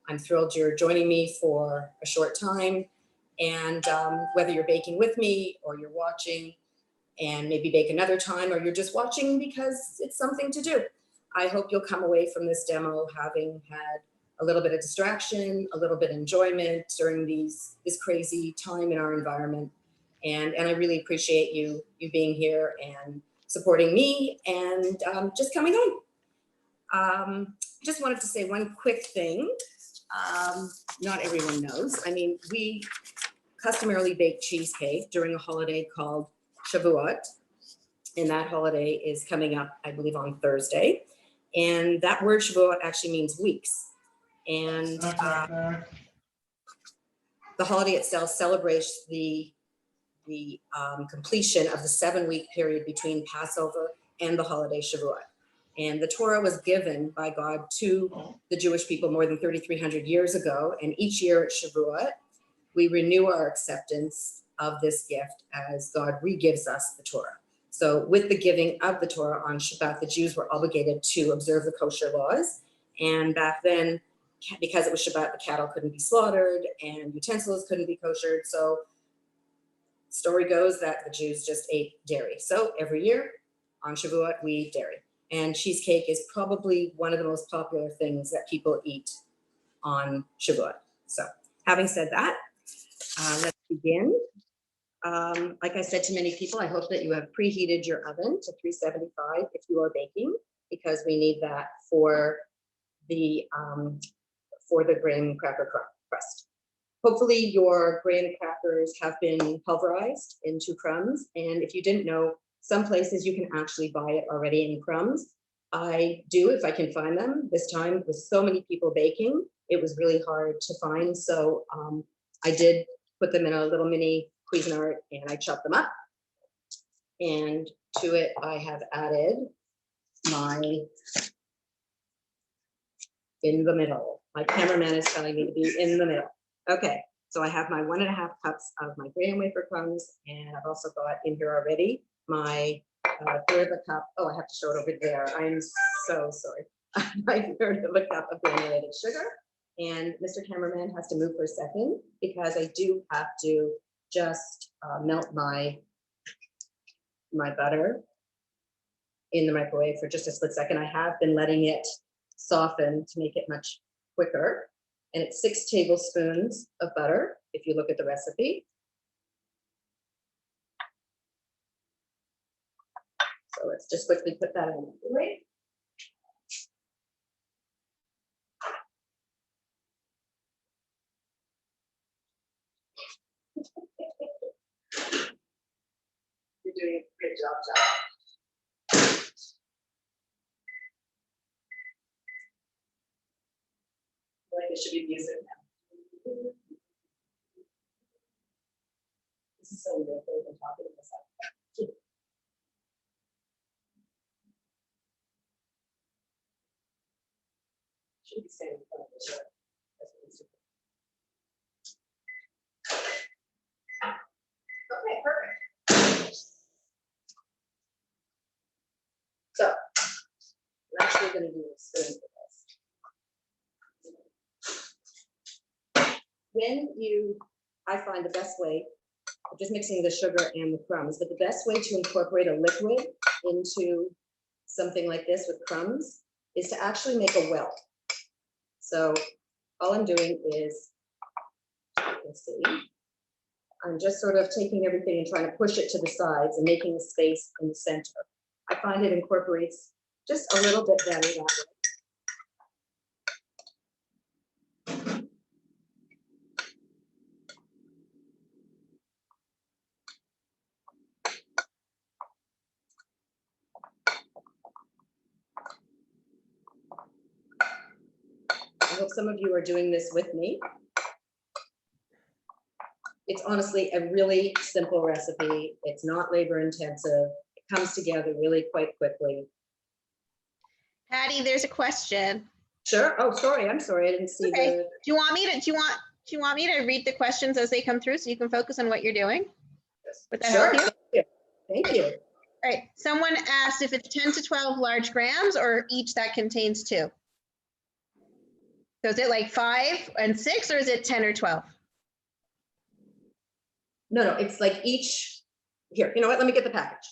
I'm thrilled you're joining me for a short time. And whether you're baking with me or you're watching and maybe bake another time, or you're just watching because it's something to do, I hope you'll come away from this demo having had a little bit of distraction, a little bit of enjoyment during this crazy time in our environment. And I really appreciate you being here and supporting me and just coming on. Just wanted to say one quick thing. Not everyone knows. I mean, we customarily bake cheesecake during a holiday called Shavuot. And that holiday is coming up, I believe, on Thursday. And that word Shavuot actually means weeks. And the holiday itself celebrates the completion of the 7-week period between Passover and the holiday Shavuot. And the Torah was given by God to the Jewish people more than 3,300 years ago. And each year at Shavuot, we renew our acceptance of this gift as God re-gives us the Torah. So with the giving of the Torah on Shabbat, the Jews were obligated to observe the kosher laws. And back then, because it was Shabbat, the cattle couldn't be slaughtered and utensils couldn't be koshered. So story goes that the Jews just ate dairy. So every year on Shavuot, we eat dairy. And cheesecake is probably one of the most popular things that people eat on Shavuot. So having said that, let's begin. Like I said to many people, I hope that you have preheated your oven to 375 if you are baking, because we need that for the graham cracker crust. Hopefully your graham crackers have been pulverized into crumbs. And if you didn't know, some places you can actually buy it already in crumbs. I do if I can find them. This time with so many people baking, it was really hard to find. So I did put them in a little mini Cuisinart and I chopped them up. And to it, I have added my in the middle. My cameraman is telling me to be in the middle. Okay, so I have my 1.5 cups of my graham wafer crumbs, and I've also got in here already my 1/3 of a cup. Oh, I have to show it over there. I'm so sorry. My 1/3 of a cup of granulated sugar. And Mr. Cameraman has to move for a second because I do have to just melt my butter in the microwave for just a split second. I have been letting it soften to make it much quicker. And it's 6 tablespoons of butter, if you look at the recipe. So let's just quickly put that in the microwave. You're doing a great job, John. Like it should be music now. This is so weird. I've been talking to myself. Should be saying in front of the show. Okay, perfect. So I'm actually going to do a spoon for this. I find the best way, just mixing the sugar and the crumbs, but the best way to incorporate a liquid into something like this with crumbs is to actually make a well. So all I'm doing is, you can see, I'm just sort of taking everything and trying to push it to the sides and making a space in the center. I find it incorporates just a little bit better that way. I hope some of you are doing this with me. It's honestly a really simple recipe. It's not labor intensive. It comes together really quite quickly. Patty, there's a question. Sure. Oh, sorry. I'm sorry. I didn't see Okay. the. Do you want me to read the questions as they come through so you can focus on what you're doing? Would that Sure. help you? Thank you. All right. Someone asked if it's 10 to 12 large grams or each that contains 2. So is it like 5 and 6, or is it 10 or 12? No, it's like each, here, you know what, let me get the package.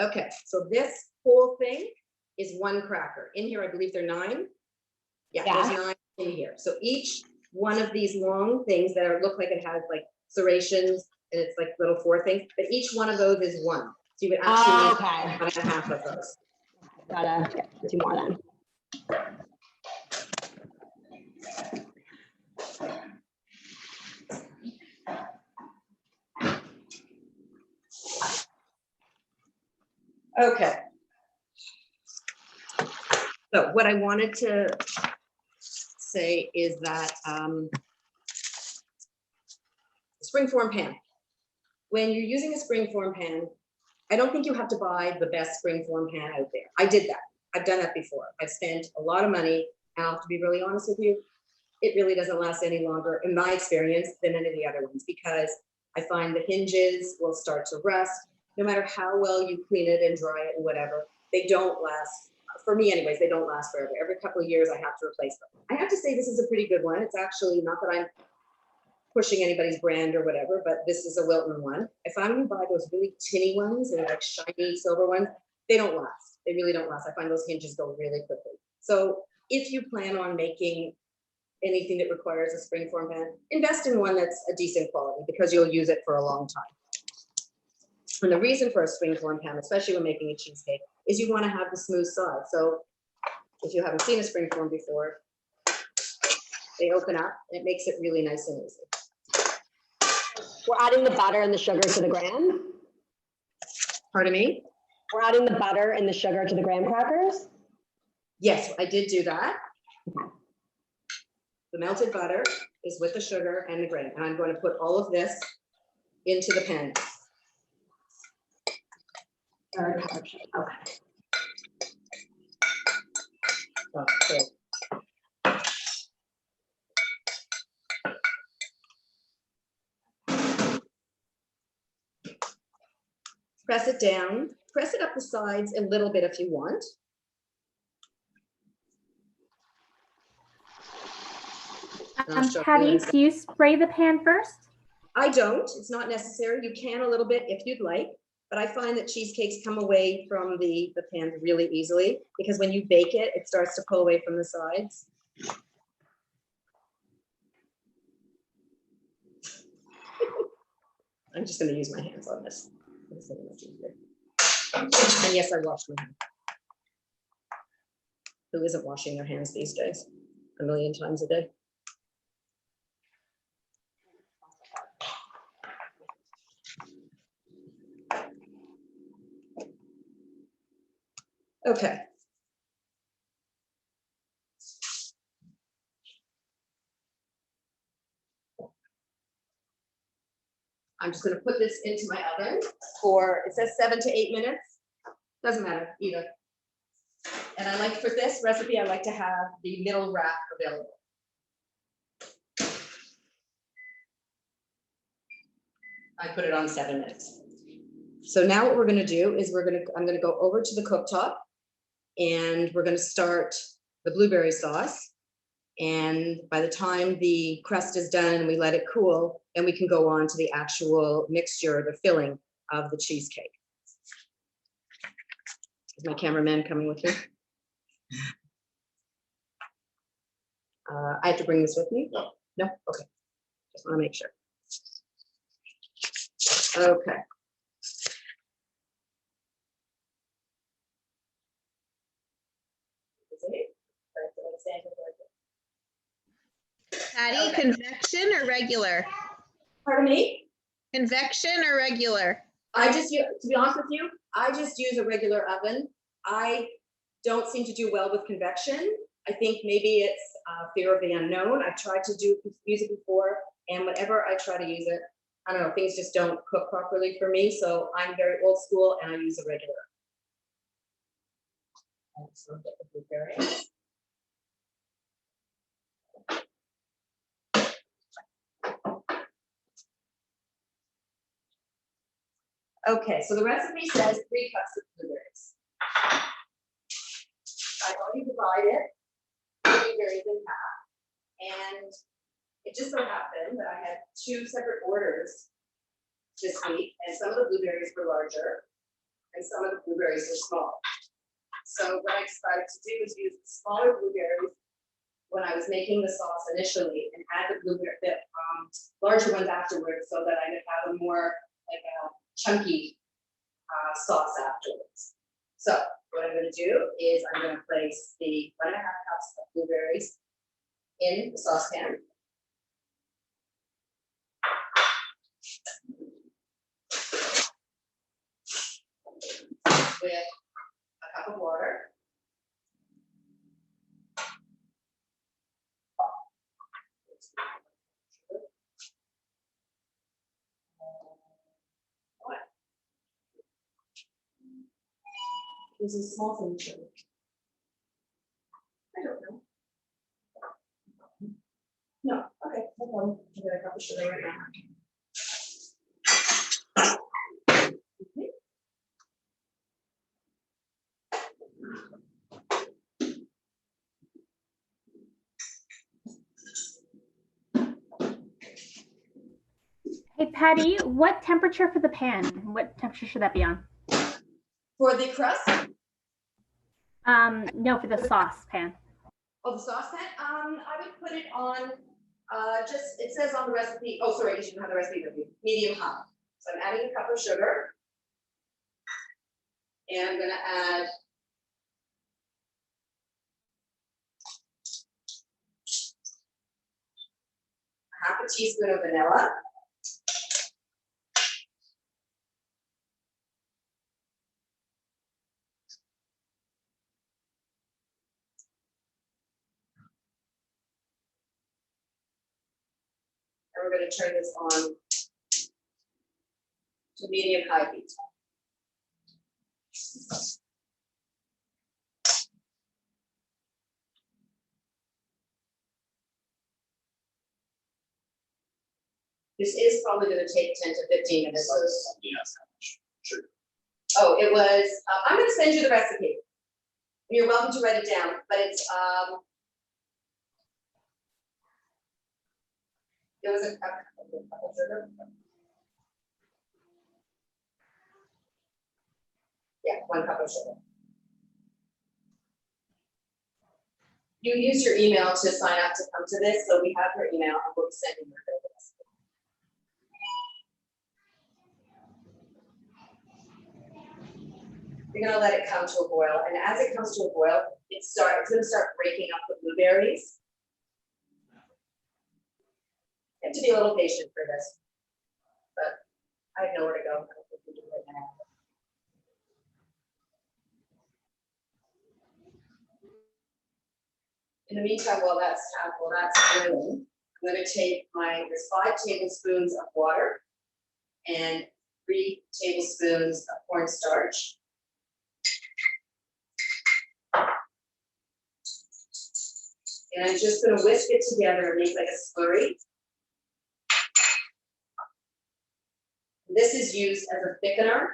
Okay, so this whole thing is 1 cracker. In here, I believe there are 9. Yeah, there's 9 in here. So each one of these long things that look like it has like serrations, and it's like little 4 things, but each one of those is 1. So you would actually need Okay. 1.5 of those. Gotta get 2 more then. Okay. So what I wanted to say is that Springform pan. When you're using a Springform pan, I don't think you have to buy the best Springform pan out there. I did that. I've done that before. I've spent a lot of money. And I'll have to be really honest with you, it really doesn't last any longer, in my experience, than any of the other ones, because I find the hinges will start to rust. No matter how well you clean it and dry it and whatever, they don't last. For me anyways, they don't last forever. Every couple of years I have to replace them. I have to say this is a pretty good one. It's actually not that I'm pushing anybody's brand or whatever, but this is a Wilton one. I find when you buy those really tinny ones and like shiny silver ones, they don't last. They really don't last. I find those hinges go really quickly. So if you plan on making anything that requires a Springform pan, invest in one that's a decent quality, because you'll use it for a long time. And the reason for a Springform pan, especially when making a cheesecake, is you want to have the smooth side. So if you haven't seen a Springform before, they open up and it makes it really nice and easy. We're adding the butter and the sugar to the graham. Pardon me? We're adding the butter and the sugar to the graham crackers. Yes, I did do that. The melted butter is with the sugar and the graham, and I'm going to put all of this into the pan. Okay. Okay. Press it down, press it up the sides a little bit if you want. Patti, do you spray the pan first? I don't, it's not necessary. You can a little bit if you'd like, but I find that cheesecakes come away from the pan really easily, because when you bake it, it starts to pull away from the sides. I'm just going to use my hands on this. And yes, I washed my hands. Who isn't washing their hands these days? A million times a day. Okay. I'm just going to put this into my oven for, it says 7 to 8 minutes. Doesn't matter either. And I like, for this recipe, I like to have the middle wrap available. I put it on 7 minutes. So now what we're going to do is I'm going to go over to the cooktop, and we're going to start the blueberry sauce. And by the time the crust is done and we let it cool, then we can go on to the actual mixture, the filling of the cheesecake. Is my cameraman coming with me? I have to bring this with me? No. No? Okay. Just want to make sure. Okay. Patti, Okay. convection or regular? Pardon me? Convection or regular? I just use, to be honest with you, I just use a regular oven. I don't seem to do well with convection. I think maybe it's fear of the unknown. I've tried to use it before, and whenever I try to use it, I don't know, things just don't cook properly for me. So I'm very old school, and I use a regular. So get the blueberries. Okay, so the recipe says 3 cups of blueberries. I've already divided the blueberries in half, and it just so happened that I had 2 separate orders this week, and some of the blueberries were larger, and some of the blueberries were small. So what I decided to do is use the smaller blueberries when I was making the sauce initially, and add the larger ones afterwards, so that I could have a more like a chunky sauce afterwards. So what I'm going to do is I'm going to place the 1.5 cups of blueberries in the saucepan. With a cup of water. This is small thing sugar. I don't know. No, okay, no problem. I'm gonna cup of sugar right now. Hey, Patty, what temperature for the pan? What temperature should that be on? For the crust, No, for the sauce pan. oh, the saucepan, I would put it on, it says on the recipe, oh, sorry, you shouldn't have the recipe with you, medium high. So I'm adding a cup of sugar. And I'm gonna add half a teaspoon of vanilla. And we're going to turn this on to medium-high heat. This is probably going to take 10 to 15 minutes. Yes, sure. Oh, it was, I'm going to send you the recipe. You're welcome to write it down, but it's, it was a cup of sugar. Yeah, 1 cup of sugar. You use your email to sign up to come to this, so we have your email and we'll send you your recipe. You're gonna let it come to a boil, and as it comes to a boil, it's gonna start breaking up the blueberries. You have to be a little patient for this, but I have nowhere to go. I don't think we do it right now. In the meantime, while that's boiling, I'm going to take there's 5 tablespoons of water and 3 tablespoons of cornstarch. And I'm just going to whisk it together and make like a slurry. This is used as a thickener.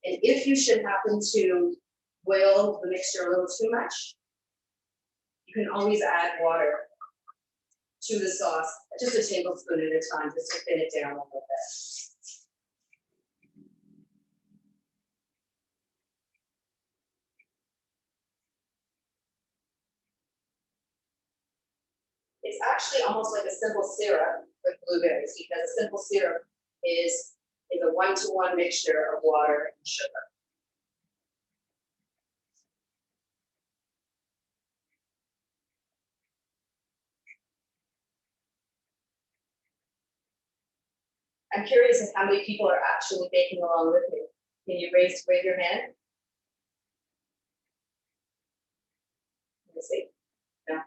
And if you should happen to boil the mixture a little too much, you can always add water to the sauce, just a tablespoon at a time, just to thin it down a little bit. It's actually almost like a simple syrup with blueberries, because a simple syrup is a 1-to-1 mixture of water and sugar. I'm curious as how many people are actually baking along with me. Can you raise your hand? Let me see. No.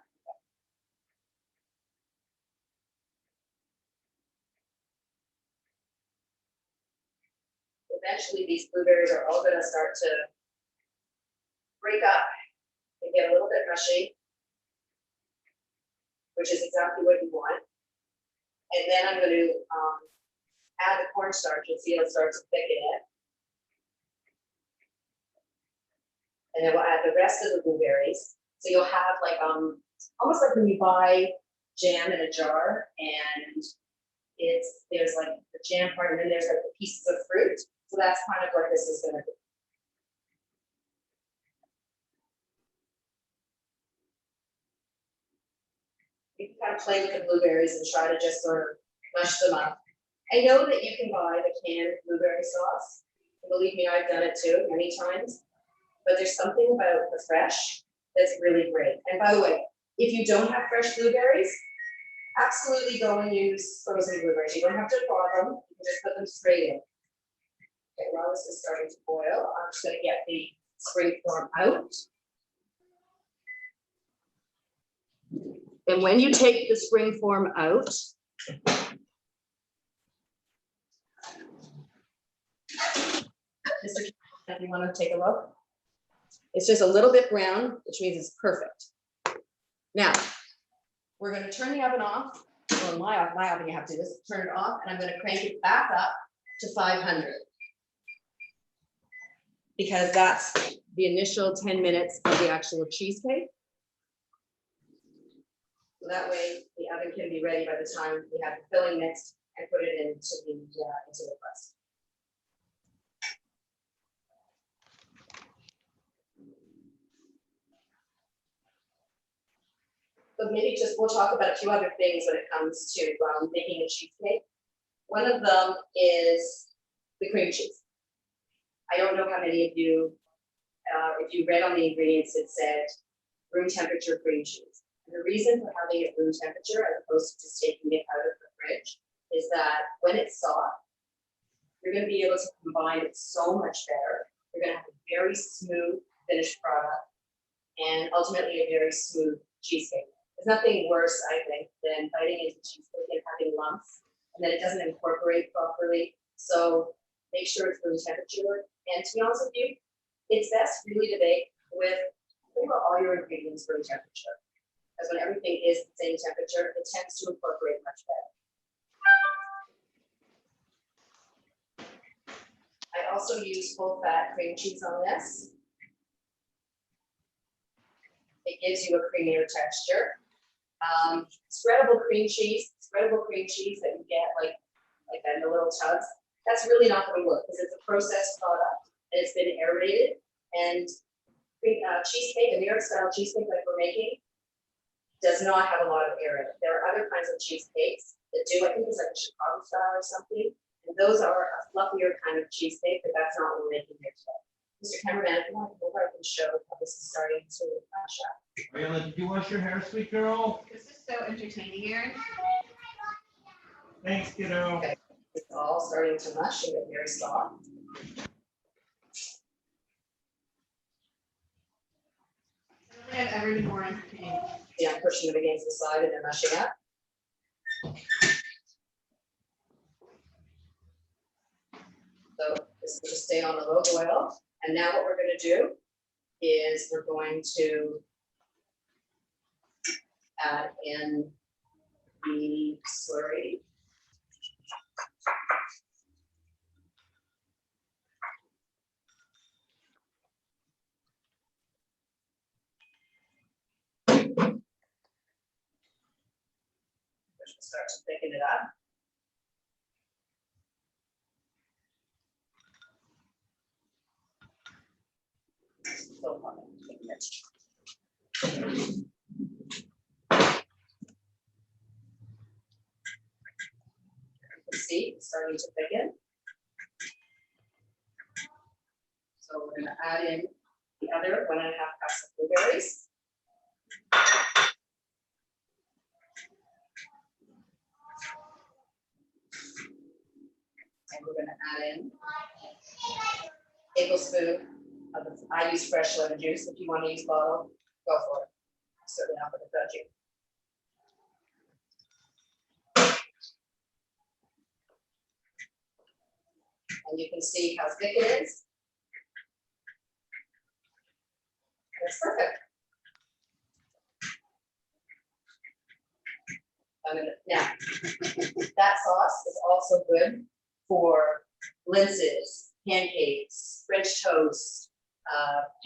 Eventually, these blueberries are all going to start to break up and get a little bit mushy, which is exactly what you want. And then I'm going to add the cornstarch and see how it starts to thicken it. And then we'll add the rest of the blueberries. So you'll have like almost like when you buy jam in a jar and there's like the jam part and then there's like the pieces of fruit. So that's kind of what this is going to be. You can kind of play with the blueberries and try to just sort of mush them up. I know that you can buy the canned blueberry sauce. And believe me, I've done it too many times. But there's something about the fresh that's really great. And by the way, if you don't have fresh blueberries, absolutely go and use frozen blueberries. You don't have to thaw them, you can just put them straight in. Okay, while this is starting to boil, I'm just going to get the springform out. And when you take the springform out, Mr. If you want to take a look, it's just a little bit brown, which means it's perfect. Now, we're going to turn the oven off. Well, my oven, you have to just turn it off, and I'm going to crank it back up to 500. Because that's the initial 10 minutes of the actual cheesecake. So that way the oven can be ready by the time we have the filling mixed and put it into the crust. But maybe just we'll talk about a few other things when it comes to making a cheesecake. One of them is the cream cheese. I don't know how many of you, if you read on the ingredients, it said room temperature cream cheese. And the reason for having it room temperature as opposed to just taking it out of the fridge is that when it's soft, you're going to be able to combine it so much better. You're going to have a very smooth finished product and ultimately a very smooth cheesecake. There's nothing worse, I think, than biting into cheesecake and having lumps and then it doesn't incorporate properly. So make sure it's room temperature. And to be honest with you, it's best really to bake with all your ingredients room temperature. Because when everything is the same temperature, it tends to incorporate much better. I also use full fat cream cheese on this. It gives you a creamier texture. Spreadable cream cheese that you get like that in the little tubs, that's really not going to work because it's a processed product and it's been aerated. And cheesecake, a New York style cheesecake like we're making, does not have a lot of air in it. There are other kinds of cheesecakes that do, I think it's like a Chicago style or something, and those are a fluffier kind of cheesecake, but that's not what we're making here today. Mr. Cameraman, if you want to go over, I can show how this is starting to mash up. Ayala, did you wash your hair, sweet girl? This is so entertaining, Aaron. Thanks, kiddo. Okay, it's all starting to mush and get very soft. I don't think I've ever been more entertained. Yeah, I'm pushing it against the side and then mushing up. So this will just stay on the low boil. And now what we're going to do is we're going to add in the slurry. Start to thicken it up. So hot. See, it's starting to thicken. So we're going to add in the other 1.5 cups of blueberries. And we're going to add in a tablespoon of the, I use fresh lemon juice. If you want to use bottle, go for it. Certainly not going to judge you. And you can see how thick it is. That's perfect. Now, that sauce is also good for linses, pancakes, French toast,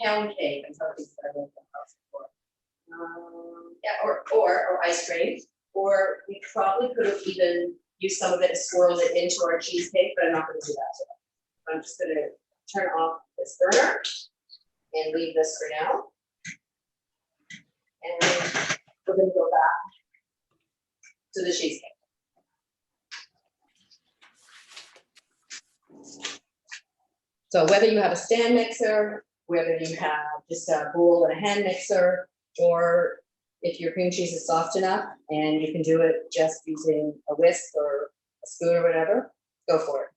pound cake, and some things that I've made before. Yeah, or ice cream, or we probably could have even used some of it and swirled it into our cheesecake, but I'm not going to do that today. I'm just going to turn off this burner and leave this for now. And we're going to go back to the cheesecake. So whether you have a stand mixer, whether you have just a bowl and a hand mixer, or if your cream cheese is soft enough and you can do it just using a whisk or a spoon or whatever, go for it.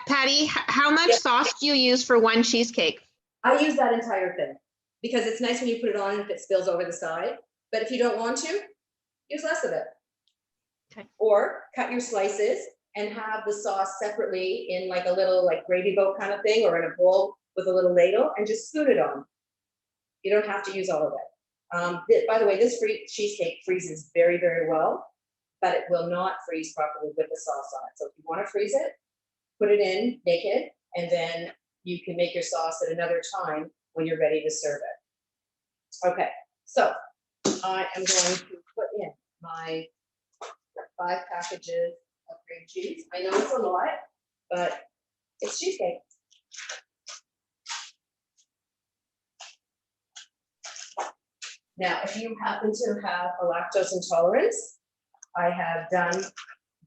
Patty, how much sauce do you use for one cheesecake? I use that entire thing because it's nice when you put it on if it spills over the side. But if you don't want to, use less of it. Okay. Or cut your slices and have the sauce separately in like a little like gravy boat kind of thing or in a bowl with a little ladle and just spoon it on. You don't have to use all of it. By the way, this cheesecake freezes very, very well, but it will not freeze properly with the sauce on it. So if you want to freeze it, put it in naked, and then you can make your sauce at another time when you're ready to serve it. Okay, so I am going to put in my 5 packages of cream cheese. I know it's a lot, but it's cheesecake. Now, if you happen to have a lactose intolerance, I have done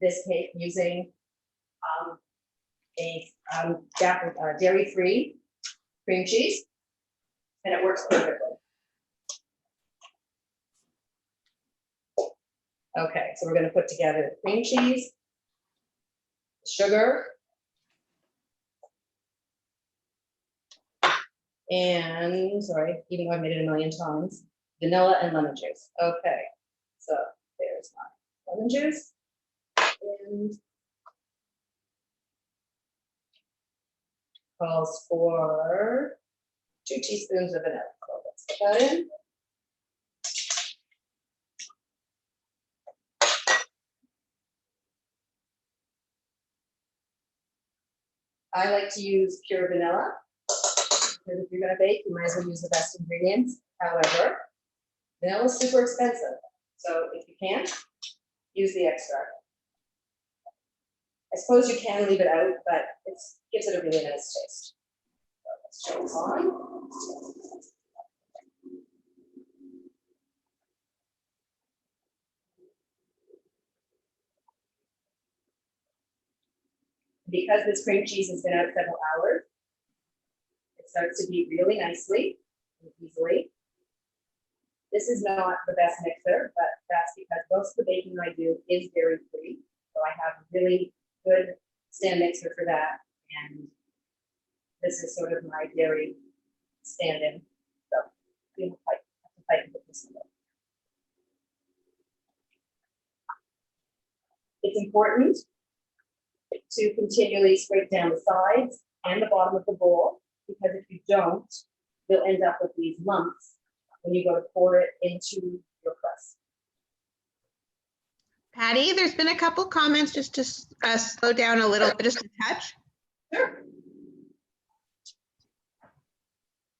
this cake using a dairy-free cream cheese, and it works perfectly. Okay, so we're going to put together the cream cheese, sugar, and sorry, even though I've made it a million times, vanilla and lemon juice. Okay, so there's my lemon juice, and calls for 2 teaspoons of vanilla. So let's put that in. I like to use pure vanilla. Because if you're going to bake, you might as well use the best ingredients. However, vanilla is super expensive. So if you can't, use the extract. I suppose you can leave it out, but it gives it a really nice taste. So let's turn this on. Because this cream cheese has been out several hours, it starts to beat really nicely and easily. This is not the best mixer, but that's because most of the baking I do is dairy-free. So I have a really good stand mixer for that. And this is sort of my dairy stand-in. So you know, I have to fight with this one. It's important to continually scrape down the sides and the bottom of the bowl, because if you don't, you'll end up with these lumps when you go to pour it into your crust. Patty, there's been a couple comments just to slow down a little, just a touch. Sure.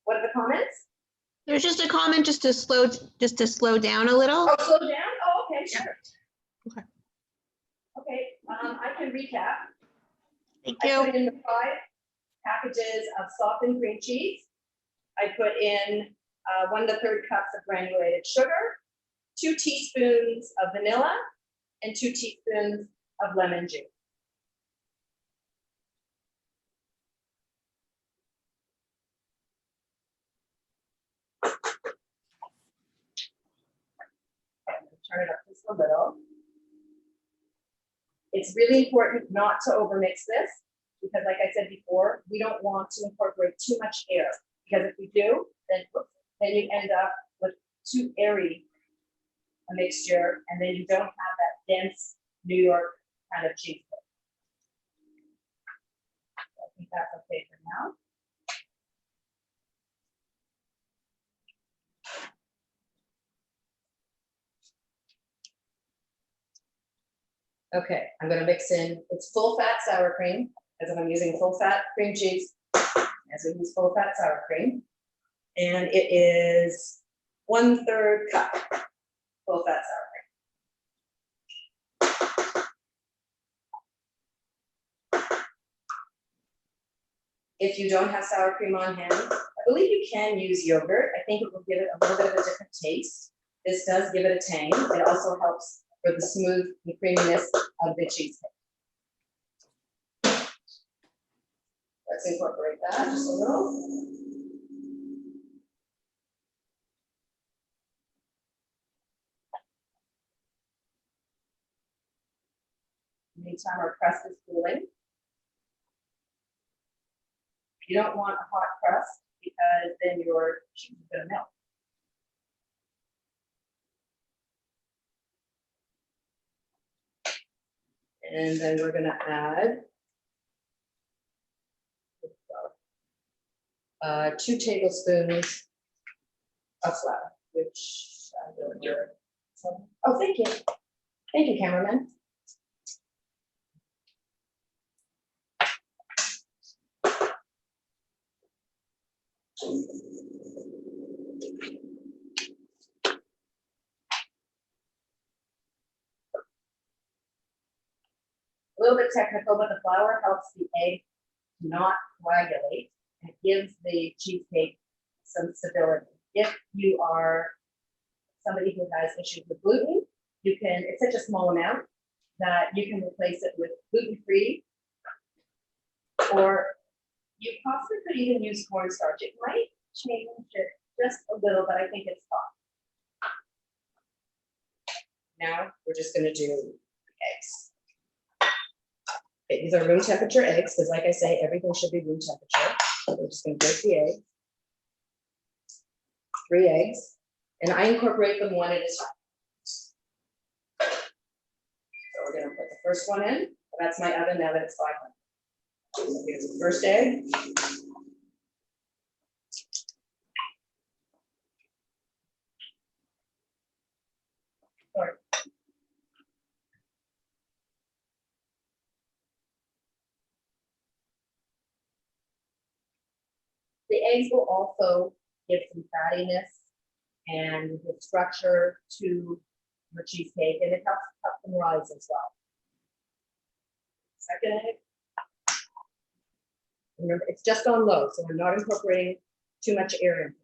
What are the comments? There's just a comment just to slow down a little. Oh, slow down? Oh, okay, sure. Okay. Okay, I can recap. Thank I put you. in the 5 packages of softened cream cheese. I put in 1 1/3 cups of granulated sugar, 2 teaspoons of vanilla, and 2 teaspoons of lemon juice. I'm going to turn it up just a little. It's really important not to overmix this, because like I said before, we don't want to incorporate too much air, because if we do, then you end up with too airy a mixture, and then you don't have that dense New York kind of cheesecake. So I think that's okay for now. Okay, I'm gonna mix in, it's full fat sour cream, as if I'm using full fat cream cheese, as we use full fat sour cream. And it is 1/3 cup full fat sour cream. If you don't have sour cream on hand, I believe you can use yogurt. I think it will give it a little bit of a different taste. This does give it a tang. It also helps for the smooth and creaminess of the cheesecake. Let's incorporate that just a little. Meantime, our crust is cooling. You don't want a hot crust because then your cheese is gonna melt. And then we're gonna add 2 tablespoons of flour, which I will here. Oh, thank you. Thank you, cameraman. A little bit technical, but the flour helps the egg not coagulate and gives the cheesecake some stability. If you are somebody who has issues with gluten, you can, it's such a small amount that you can replace it with gluten-free, or you possibly could even use cornstarch. It might change it just a little, but I think it's fine. Now we're just gonna do eggs. Okay, these are room temperature eggs, because like I say, everything should be room temperature. So we're just gonna break the egg. 3 eggs, and I incorporate them one at a time. So we're gonna put the first one in. That's my oven now that it's 500. So here's the first egg. Sorry. The eggs will also give some fattiness and the structure to your cheesecake, and it helps them rise as well. Second egg. Remember, it's just on low, so we're not incorporating too much air in.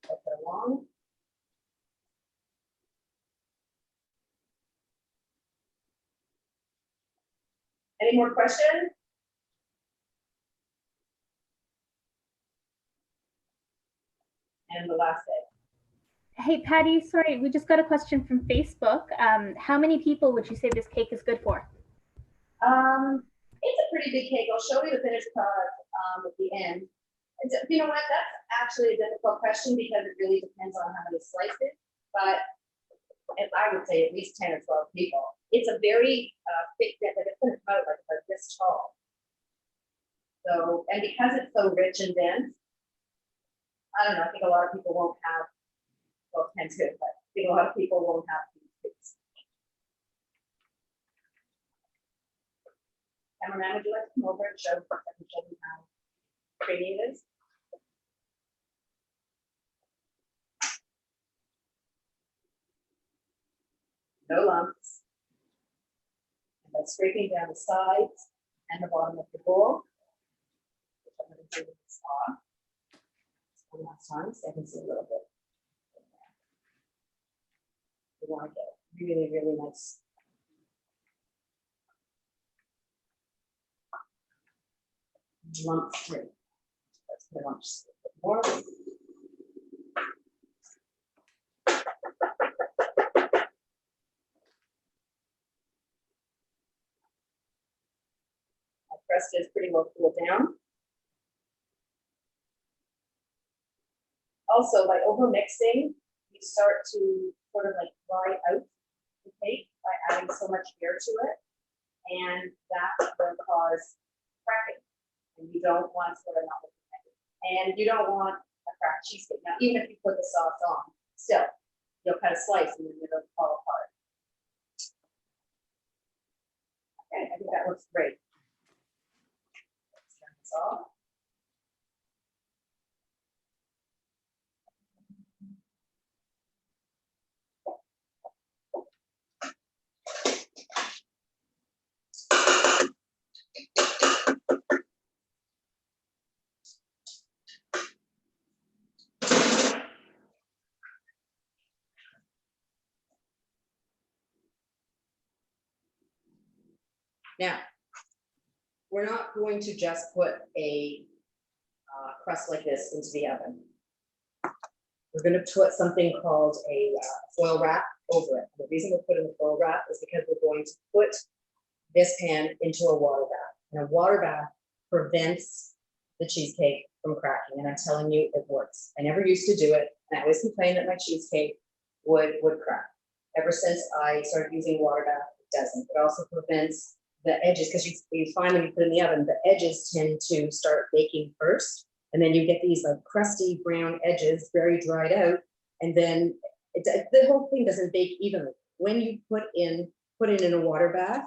Put it along. Any more questions? And the last egg. Hey, Patty, sorry, we just got a question from Facebook. How many people would you say this cake is good for? It's a pretty big cake. I'll show you the finished product at the end. And you know what? That's actually a difficult question because it really depends on how many slices. But I would say at least 10 or 12 people. It's a very thick dip, like it's about like this tall. So, and because it's so rich and dense, I don't know. I think a lot of people won't have. Well, 10's good, but I think a lot of people won't have these things. Cameraman, would you like to come over and show them how creamy it is? No lumps. And then scraping down the sides and the bottom of the bowl, which I'm going to do with this off. One last time, so I can see a little bit. We want to get really, really nice. Lumps through. Let's put on just a bit more. My crust is pretty well cooled down. Also, by over mixing, you start to sort of like dry out the cake by adding so much air to it. and that will cause cracking. And you don't want to not looking at it. And you don't want a cracked cheesecake. Now, even if you put the sauce on, still, you'll cut a slice and then it'll fall apart. Okay, I think that looks great. Let's turn this off. Now, we're not going to just put a crust like this into the oven. We're going to put something called a foil wrap over it. The reason we're putting the foil wrap is because we're going to put this pan into a water bath. And a water bath prevents the cheesecake from cracking. And I'm telling you, it works. I never used to do it. And I always complained that my cheesecake would crack. Ever since I started using water bath, it doesn't. It also prevents the edges, because you find when you put it in the oven, the edges tend to start baking first. And then you get these like crusty brown edges, very dried out. And then the whole thing doesn't bake evenly. When you put it in a water bath,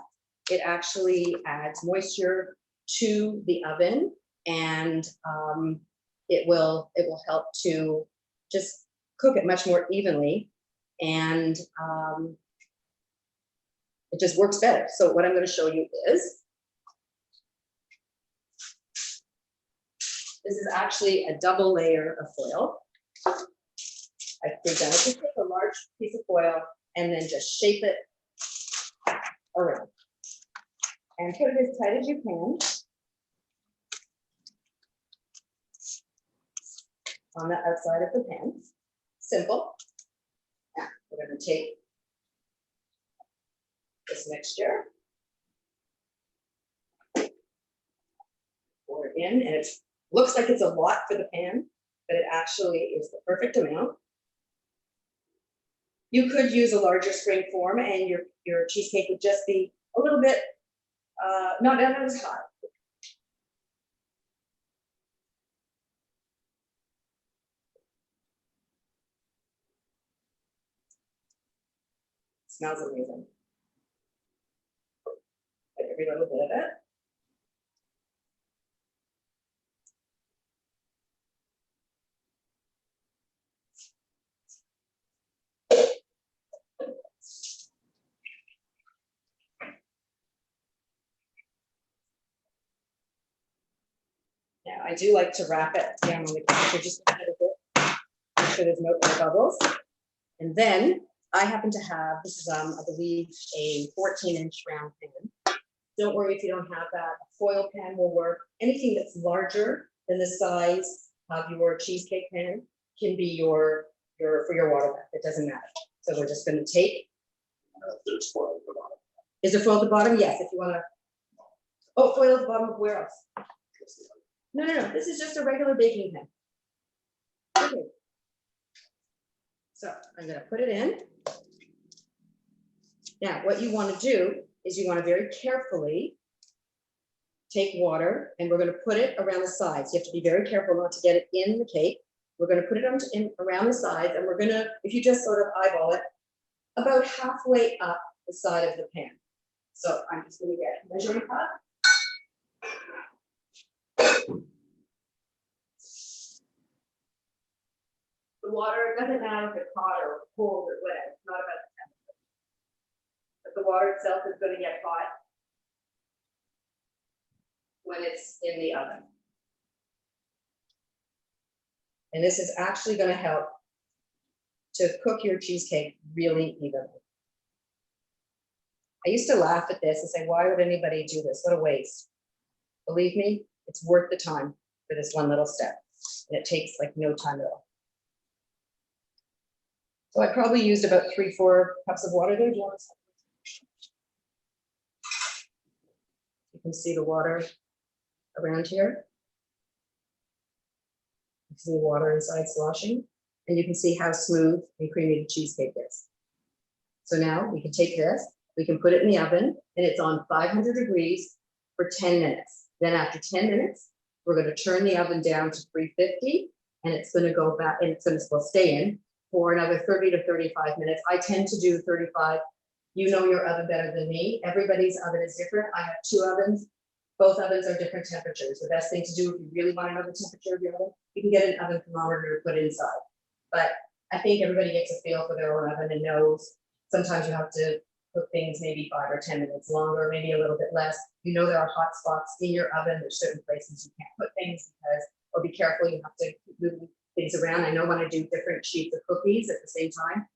it actually adds moisture to the oven, and it will help to just cook it much more evenly, and it just works better. So what I'm going to show you is, this is actually a double layer of foil. I think that just take a large piece of foil and then just shape it around and put it as tight as you can on the outside of the pan. Simple. Now we're going to take this mixture, pour it in, and it looks like it's a lot for the pan, but it actually is the perfect amount. You could use a larger springform and your cheesecake would just be a little bit not as hot. Smells amazing. Like every little bit of it. Now, I do like to wrap it down on the counter just a little bit, make sure there's no air bubbles. And then I happen to have, this is, I believe, a 14-inch round pan. Don't worry if you don't have that. A foil pan will work. Anything that's larger than the size of your cheesecake pan can be for your water bath. It doesn't matter. So we're just going to take. There's foil at the bottom. Is there foil at the bottom? Yes, if you want to. Oh, foil at the bottom of where else? No. This is just a regular baking pan. Okay. So I'm going to put it in. Now, what you want to do is you want to very carefully take water, and we're going to put it around the sides. You have to be very careful not to get it in the cake. We're going to put it around the sides, and we're going to, if you just sort of eyeball it, about halfway up the side of the pan. So I'm just going to get a measuring cup. The water, doesn't matter if it's hot or cold or wet, it's not about the temperature. But the water itself is going to get hot when it's in the oven. And this is actually going to help to cook your cheesecake really evenly. I used to laugh at this and say, why would anybody do this? What a waste. Believe me, it's worth the time for this one little step. And it takes like no time at all. So I probably used about 3-4 cups of water there. Do you want to? You can see the water around here. You see the water inside sloshing, and you can see how smooth and creamy the cheesecake is. So now we can take this We can put it in the oven and it's on 500 degrees for 10 minutes. Then after 10 minutes, we're going to turn the oven down to 350 and it's going to go back and it's going to stay in for another 30 to 35 minutes. I tend to do 35. You know your oven better than me. Everybody's oven is different. I have 2 ovens. Both ovens are different temperatures. The best thing to do if you really want to know the temperature of your oven, you can get an oven thermometer to put inside. But I think everybody gets a feel for their own oven and knows sometimes you have to cook things maybe 5 or 10 minutes longer, maybe a little bit less. You know there are hot spots in your oven. There's certain places you can't put things because, or be careful, you have to keep moving things around. I know when I do different sheets of cookies at the same time,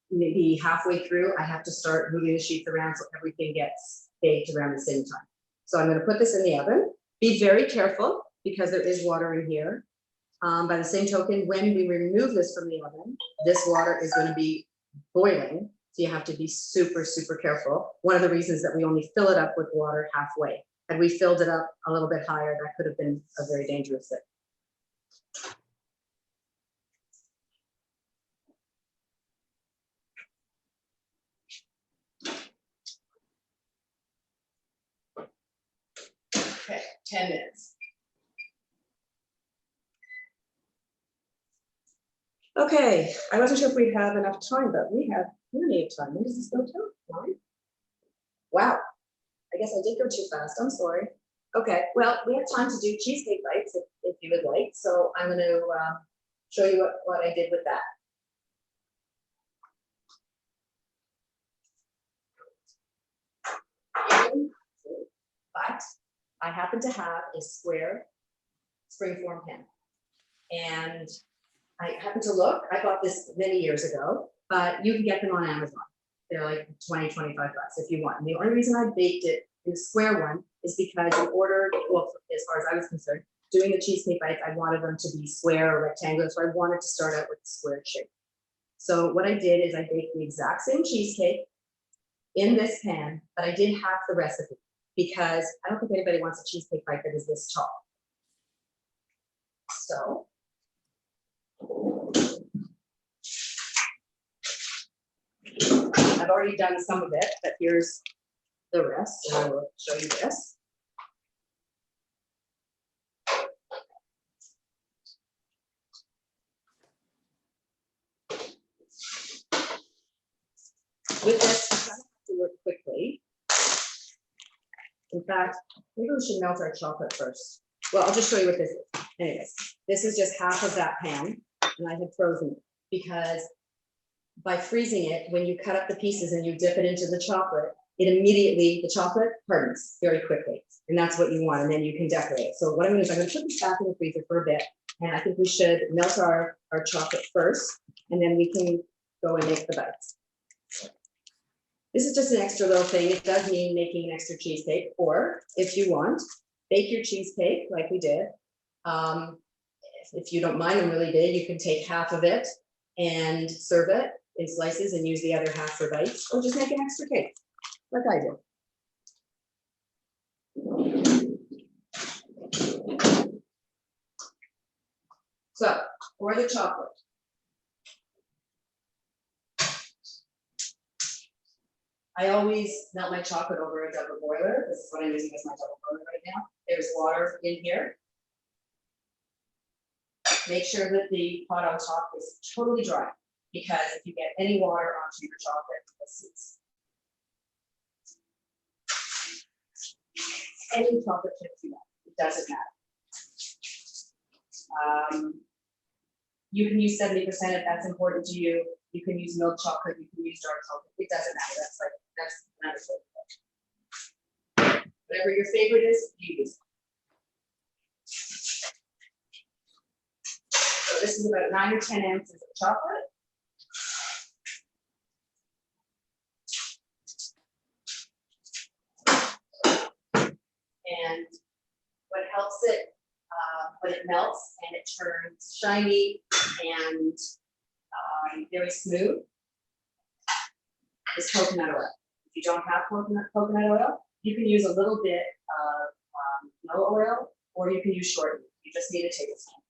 maybe halfway through, I have to start moving the sheets around so everything gets baked around the same time. So I'm going to put this in the oven. Be very careful because there is water in here. By the same token, when we remove this from the oven, this water is going to be boiling. So you have to be super, super careful. One of the reasons that we only fill it up with water halfway. Had we filled it up a little bit higher, that could have been a very dangerous thing. Okay, 10 minutes. Okay, I wasn't sure if we'd have enough time, but we have plenty of time. When does this go to? 9? Wow, I guess I did go too fast. I'm sorry. Okay, well, we have time to do cheesecake bites if you would like. So I'm going to show you what I did with that. But I happen to have a square Springform pan. And I happened to look, I bought this many years ago, but you can get them on Amazon. They're like 20, 25 bucks if you want. And the only reason I baked it in the square one is because in order, well, as far as I was concerned, doing the cheesecake bites, I wanted them to be square or rectangular. So I wanted to start out with a square shape. So what I did is I baked the exact same cheesecake in this pan, but I did half the recipe because I don't think anybody wants a cheesecake bite that is this tall. So I've already done some of it, but here's the rest, and I will show you this. With this, I'm gonna have to work quickly. In fact, maybe we should melt our chocolate first. Well, I'll just show you what this is. Anyways, this is just half of that pan, and I had frozen it because by freezing it, when you cut up the pieces and you dip it into the chocolate, it immediately, the chocolate hardens very quickly. And that's what you want, and then you can decorate it. So what I'm going to do is I'm going to put this back in the freezer for a bit, and I think we should melt our chocolate first, and then we can go and make the bites. This is just an extra little thing. It does mean making an extra cheesecake, or if you want, bake your cheesecake like we did. If you don't mind them really big, you can take half of it and serve it in slices and use the other half for bites, or just make an extra cake like I do. So for the chocolate, I always melt my chocolate over a double boiler. This is what I'm using as my double boiler right now. There's water in here. Make sure that the pot on top is totally dry, because if you get any water onto your chocolate, it cease. Any chocolate chips you want, it doesn't matter. You can use 70% if that's important to you. You can use milk chocolate, you can use dark chocolate. It doesn't matter. That's not a favorite. Whatever your favorite is, you use it. So this is about 9 or 10 ounces of chocolate. And what helps it, when it melts and it turns shiny and very smooth, is coconut oil. If you don't have coconut oil, you can use a little bit of no oil, or you can use shortening. You just need a tablespoon.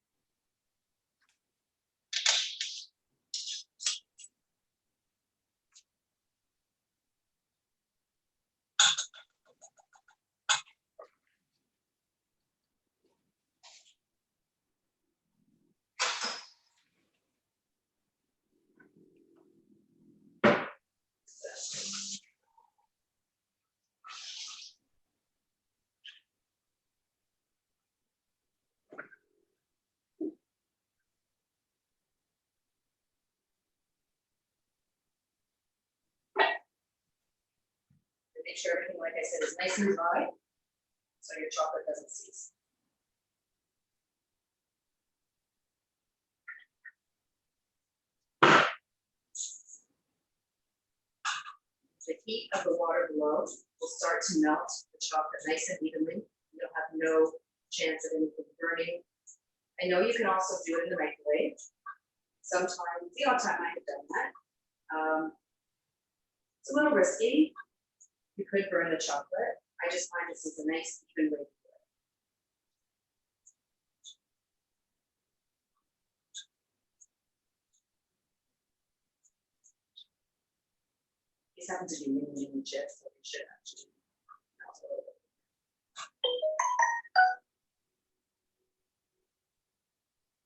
Make sure everything, like I said, is nice and dry, so your chocolate doesn't seize. The heat of the water below will start to melt the chocolate nice and evenly. You'll have no chance of anything burning. I know you can also do it in the microwave. Sometimes, the odd time I have done that. It's a little risky. You could burn the chocolate. I just find this is a nice even way to do it. These happen to be mini chips, so we should actually melt a little bit.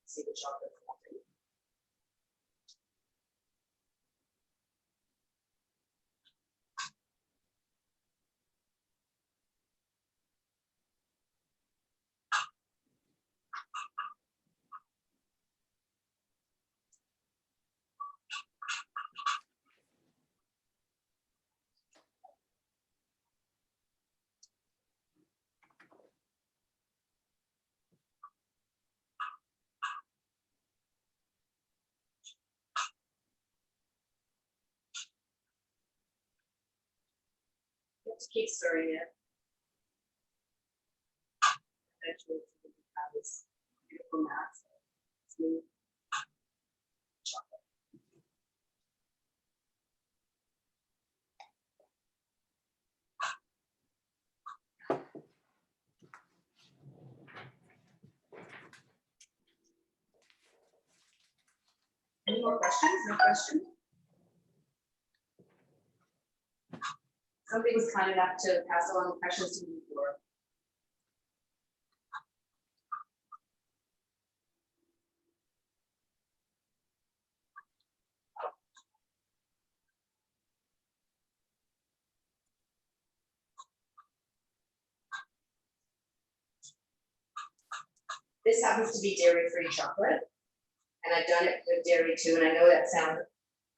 See the chocolate melting. You have to keep stirring it. Eventually, it's going to have this beautiful mass of smooth chocolate. Any more questions? No questions? Somebody was kind enough to pass along the questions to me before. This happens to be dairy-free chocolate, and I've done it with dairy too, and I know that sounds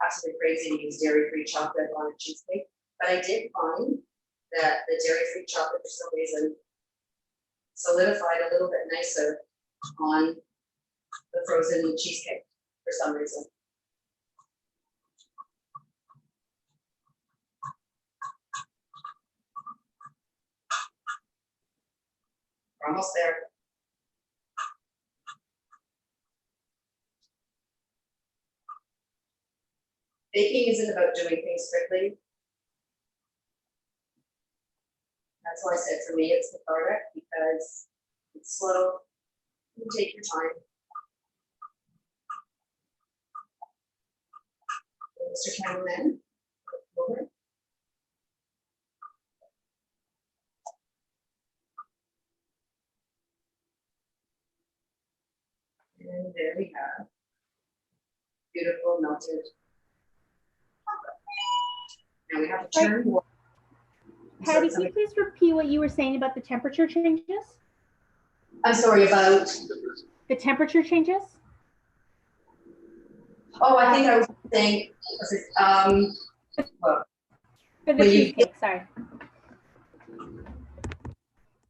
absolutely crazy to use dairy-free chocolate on a cheesecake, but I did find that the dairy-free chocolate, for some reason, solidified a little bit nicer on the frozen cheesecake for some reason. We're almost there. Baking isn't about doing things quickly. That's why I said for me it's cathartic, because it's slow. You can take your time. Mr. Cameraman, over. And there we have beautiful melted chocolate. Now we have to turn more. Patty, can you please repeat what you were saying about the temperature changes? I'm sorry, about. The temperature changes? Oh, I think I was saying, well, For the Well, you- cheesecake, sorry.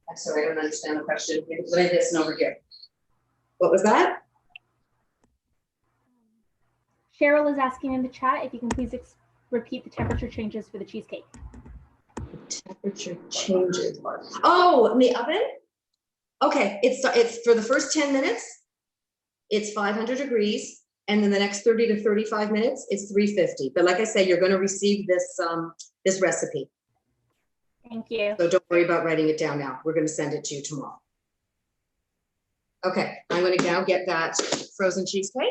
I'm sorry, I don't understand the question. Let me listen over here. What was that? Cheryl is asking in the chat if you can please repeat the temperature changes for the cheesecake. Temperature changes. Oh, in the oven? Okay, it's for the first 10 minutes, it's 500 degrees, and then the next 30 to 35 minutes, it's 350. But like I said, you're going to receive this this recipe. Thank you. So don't worry about writing it down now. We're going to send it to you tomorrow. Okay, I'm going to now get that frozen cheesecake.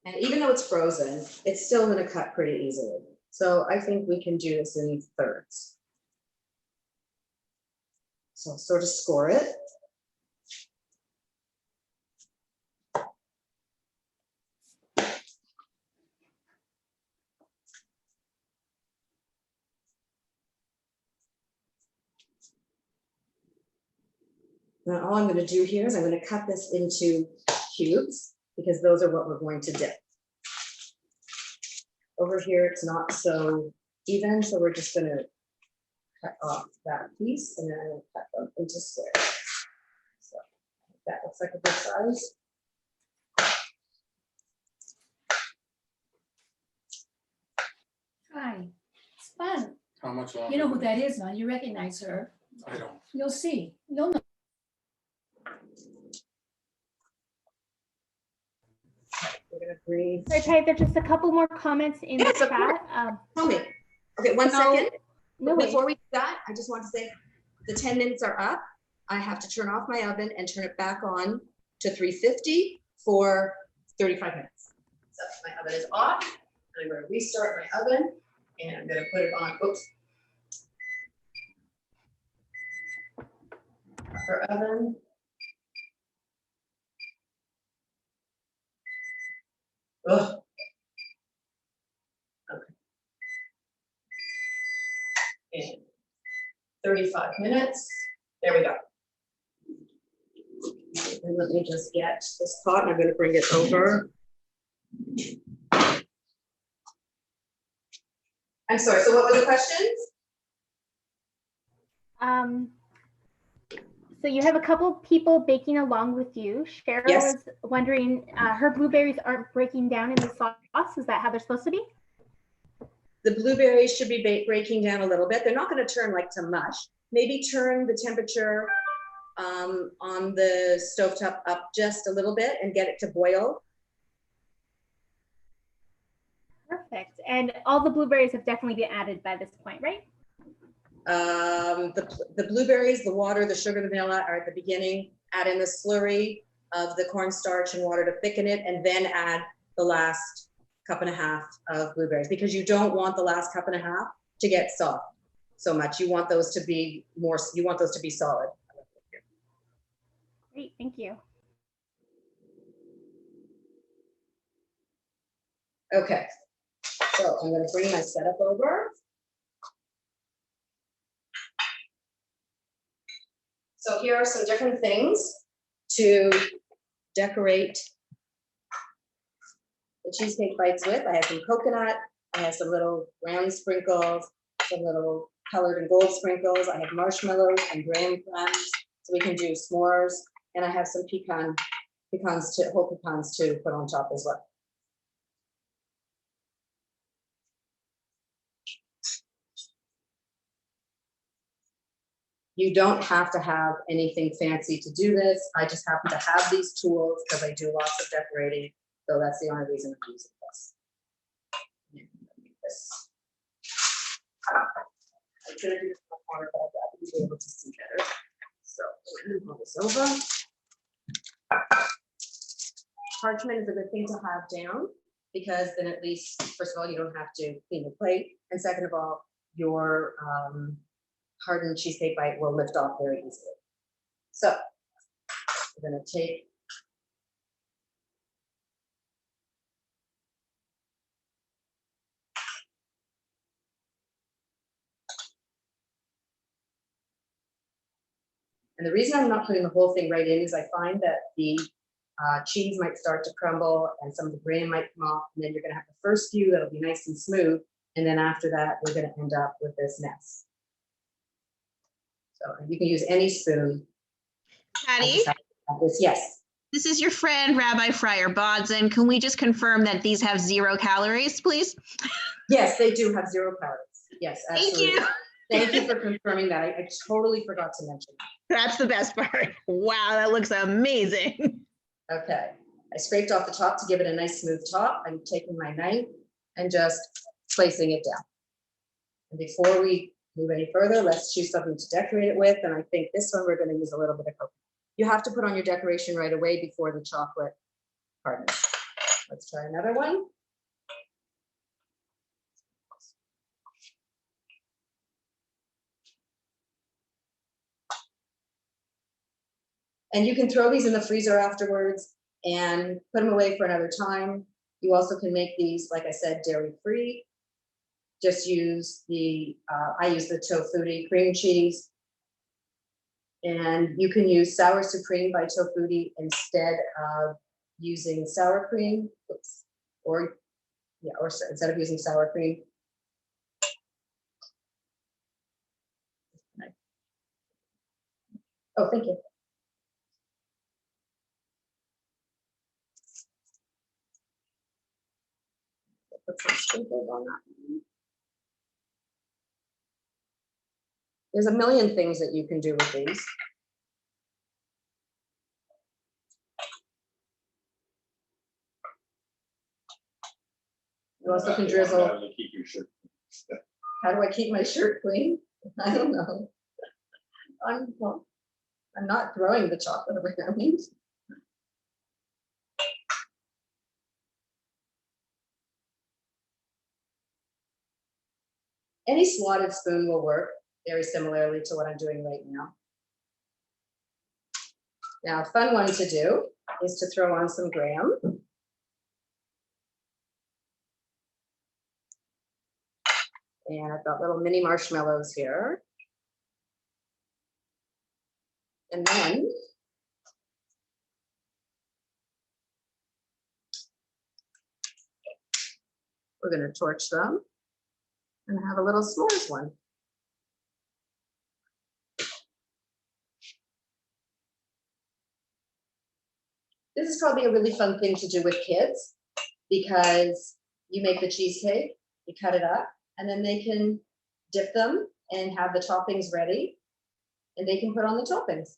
And even though it's frozen, it's still going to cut pretty easily. So I think we can do this in thirds. So I'll sort of score it. Now all I'm going to do here is I'm going to cut this into cubes because those are what we're going to dip. Over here, it's not so even, so we're just going to cut off that piece and then I'm going to cut them into squares. So that looks like a good size. Hi, it's fun. How much longer? You know who that is now. You recognize her. I don't. You'll see. You'll know. We're going to breathe. Sorry, Patty, there's just a couple more comments in the Yes, of course. chat. Tell me. Okay, one No, second. no worries. Before we do that, I just want to say the 10 minutes are up. I have to turn off my oven and turn it back on to 350 for 35 minutes. So my oven is off. I'm going to restart my oven and I'm going to put it on. Oops. Upper oven. Ugh. Okay. And 35 minutes. There we go. And let me just get this pot and I'm going to bring it over. I'm sorry, so what were the questions? So you have a couple people baking along with you. Cheryl Yes. is wondering, her blueberries aren't breaking down in the sauce. Is that how they're supposed to be? The blueberries should be breaking down a little bit. They're not going to turn like to mush. Maybe turn the temperature on the stovetop up just a little bit and get it to boil. Perfect. And all the blueberries have definitely been added by this point, right? The blueberries, the water, the sugar, the vanilla are at the beginning. Add in the slurry of the cornstarch and water to thicken it, and then add the last cup and a half of blueberries because you don't want the last cup and a half to get soft so much. You want those to be more, you want those to be solid. Great, thank you. Okay, so I'm going to bring my setup over. So here are some different things to decorate the cheesecake bites with. I have some coconut, I have some little round sprinkles, some little colored and gold sprinkles. I have marshmallows and graham crackers, so we can do s'mores. And I have some whole pecans to put on top as well. You don't have to have anything fancy to do this. I just happen to have these tools because I do lots of decorating. So that's the only reason I'm using this. I'm gonna do the corner of that to be able to see better. So I'm gonna move this over. Parchment is a good thing to have down because then at least, first of all, you don't have to clean the plate. And second of all, your hardened cheesecake bite will lift off very easily. So we're going to take and the reason I'm not putting the whole thing right in is I find that the cheese might start to crumble and some of the grain might come off, and then you're going to have the first few that'll be nice and smooth, and then after that we're going to end up with this mess. So you can use any spoon. Patty, Yes. this is your friend Rabbi Friar Bodson. Can we just confirm that these have 0 calories, please? Yes, they do have 0 calories. Yes, absolutely. Thank you. Thank you for confirming that. I totally forgot to mention that. That's the best part. Wow, that looks amazing. Okay, I scraped off the top to give it a nice smooth top. I'm taking my knife and just placing it down. And before we move any further, let's choose something to decorate it with. And I think this one we're going to use a little bit of coconut. You have to put on your decoration right away before the chocolate hardens. Let's try another one. And you can throw these in the freezer afterwards and put them away for another time. You also can make these, like I said, dairy-free. Just use the, I use the tofutti cream cheese. And you can use sour supreme by Tofutti instead of using sour cream. Oops. Or instead of using sour cream. Oh, thank you. Put some sprinkles on that. There's a million things that you can do with these. You also can drizzle. How do you keep your shirt? How do I keep my shirt clean? I don't know. I'm not throwing the chocolate around. Any slotted spoon will work very similarly to what I'm doing right now. Now, a fun one to do is to throw on some graham. And I've got little mini marshmallows here. And then we're going to torch them and have a little s'mores one. This is probably a really fun thing to do with kids because you make the cheesecake, you cut it up, and then they can dip them and have the toppings ready, and they can put on the toppings.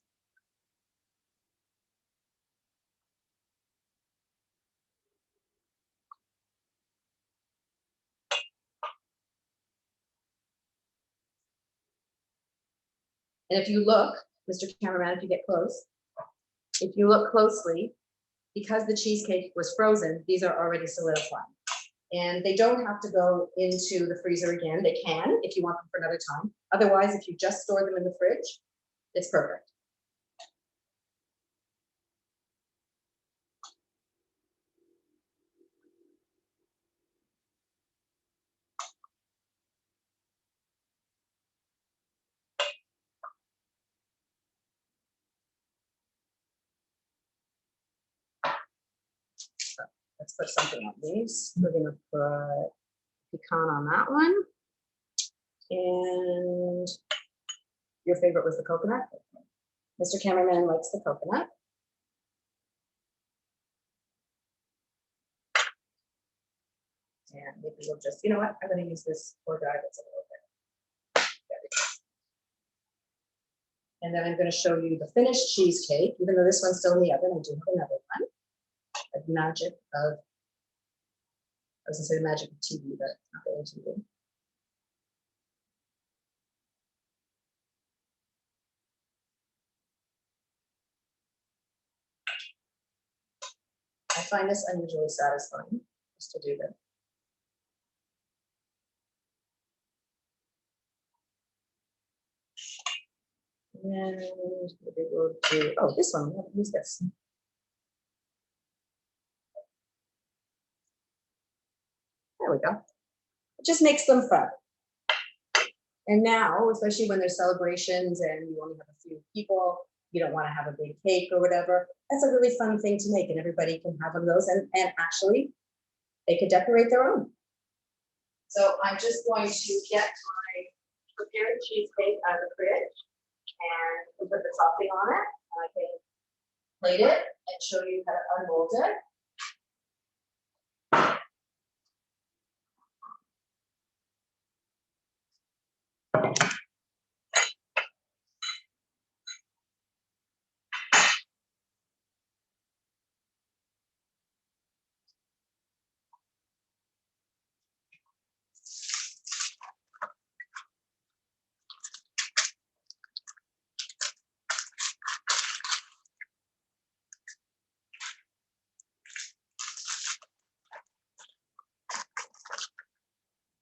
And if you look, Mr. Cameraman, if you get close, if you look closely, because the cheesecake was frozen, these are already solidifying. And they don't have to go into the freezer again. They can if you want them for another time. Otherwise, if you just store them in the fridge, it's perfect. Let's put something on these. We're going to put pecan on that one. And your favorite was the coconut. Mr. Cameraman likes the coconut. And maybe we'll just, you know what? I'm going to use this poor guy that's a little bit. There we go. And then I'm going to show you the finished cheesecake. Even though this one's still in the oven, I do have another one. The magic of, I was going to say the magic of TV, but not really TV. I find this unusually satisfying just to do this. And maybe we'll do, oh, this one, we'll use this. There we go. It just makes them fun. And now, especially when there's celebrations and you only have a few people, you don't want to have a big cake or whatever, that's a really fun thing to make, and everybody can have one of those, and actually they could decorate their own. So I'm just going to get my prepared cheesecake out of the fridge and put the topping on it, and I can plate it and show you how to unmold it.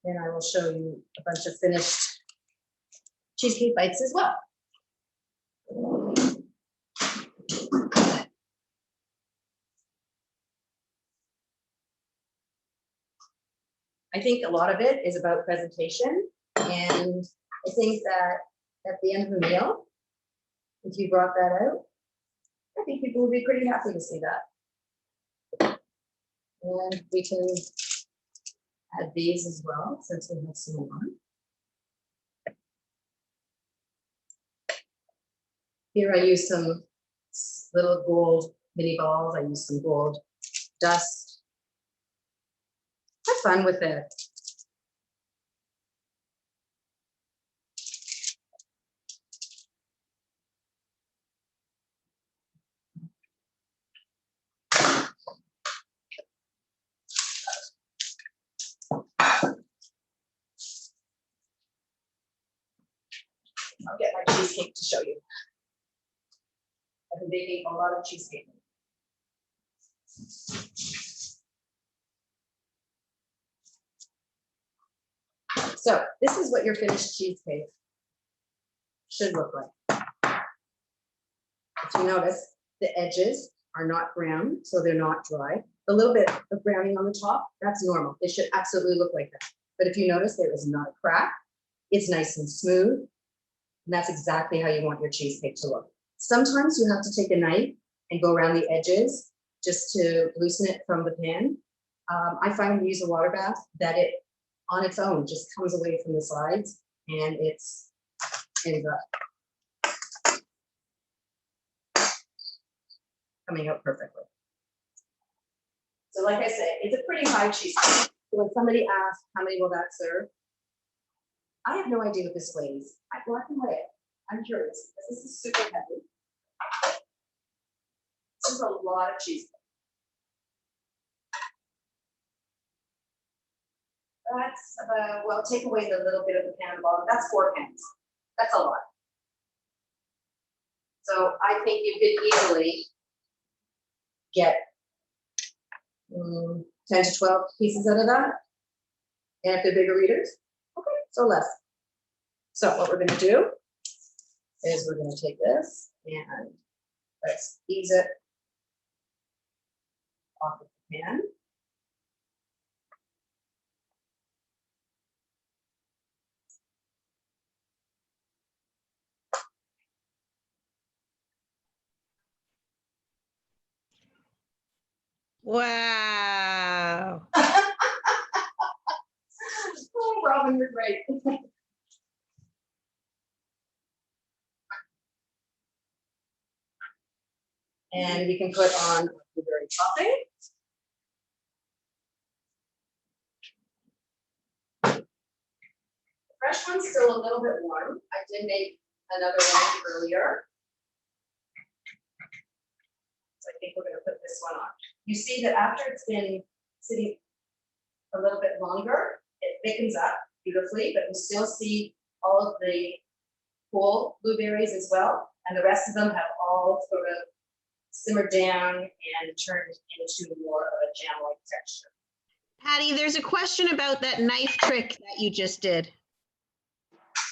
And I will show you a bunch of finished cheesecake bites as well. I think a lot of it is about presentation, and I think that at the end of the meal, If you brought that out, I think people would be pretty happy to see that. And we can add these as well, since we have some more. Here I use some little gold mini balls. I use some gold dust. Have fun with it. I'll get my cheesecake to show you. I've been baking a lot of cheesecake. So this is what your finished cheesecake should look like. If you notice, the edges are not brown, so they're not dry. A little bit of browning on the top, that's normal. It should absolutely look like that. But if you notice, there is not a crack. It's nice and smooth. And that's exactly how you want your cheesecake to look. Sometimes you have to take a knife and go around the edges just to loosen it from the pan. I find when you use a water bath that it on its own just comes away from the sides and it's ends up coming out perfectly. So like I said, it's a pretty high cheesecake. So when somebody asks, how many will that serve? I have no idea what this weighs. Well, I can weigh it. I'm curious, because this is super heavy. This is a lot of cheesecake. That's about, well, take away the little bit of the pan bottom. That's 4 pans. That's a lot. So I think you could easily get 10 to 12 pieces out of that. And if they're bigger eaters, okay, so less. So what we're going to do is we're going to take this and let's ease it off of the pan. Wow. Oh, Robin, you're great. And we can put on the very topping. The fresh one's still a little bit warm. I did make another one earlier. So I think we're going to put this one on. You see that after it's been sitting a little bit longer, it thickens up beautifully, but we still see all of the cool blueberries as well. And the rest of them have all sort of simmered down and turned into more of a jam-like texture. Patty, there's a question about that knife trick that you just did.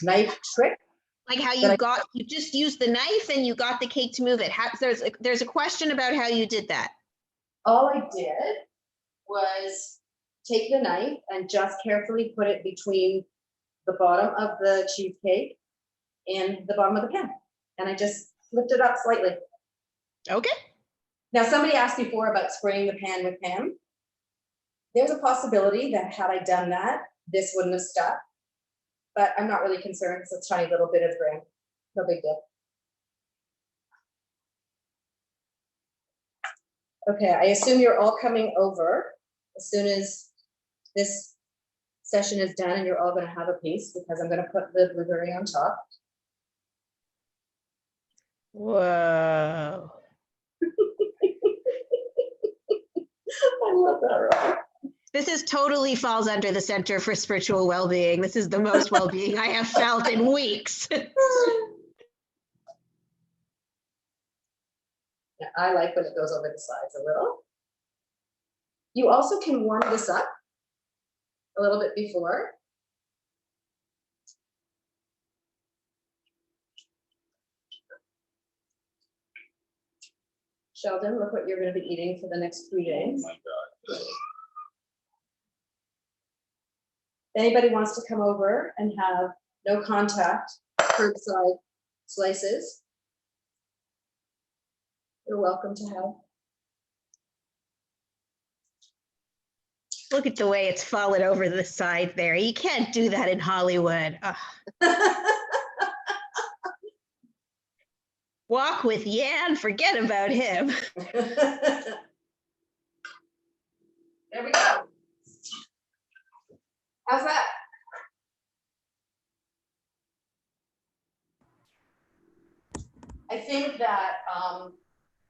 Knife trick? Like how But you just used the knife and you got the cake to move it. There's a question about how you did that. All I did was take the knife and just carefully put it between the bottom of the cheesecake and the bottom of the pan. And I just flipped it up slightly. Okay. Now, somebody asked before about spraying the pan with Pam. There's a possibility that had I done that, this wouldn't have stuck. But I'm not really concerned. It's a tiny little bit of graham. No big deal. Okay, I assume you're all coming over as soon as this session is done and you're all going to have a piece because I'm going to put the blueberry on top. Whoa. I love that, right? This is totally falls under the Center for Spiritual Well-Being. This is the most well-being I have felt in weeks. Yeah, I like when it goes over the sides a little. You also can warm this up a little bit before. Sheldon, look what you're going to be eating for the next 3 days. Oh my God. If anybody wants to come over and have no contact curbside slices, You're welcome to have. Look at the way it's fallen over the side there. You can't do that in Hollywood. Ugh. Walk with Yan, forget about him. There we go. How's that? I think that,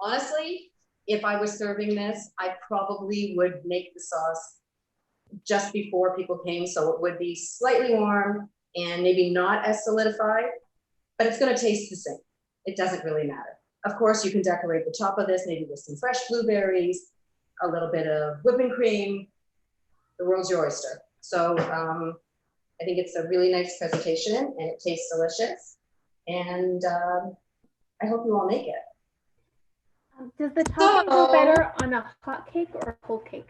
honestly, if I was serving this, I probably would make the sauce just before people came, so it would be slightly warm and maybe not as solidified, but it's gonna taste the same. It doesn't really matter. Of course, you can decorate the top of this, maybe with some fresh blueberries, a little bit of whipping cream. The world's your oyster. So I think it's a really nice presentation and it tastes delicious. And I hope you all make it. Does the topping go better on a hot cake or a cold cake?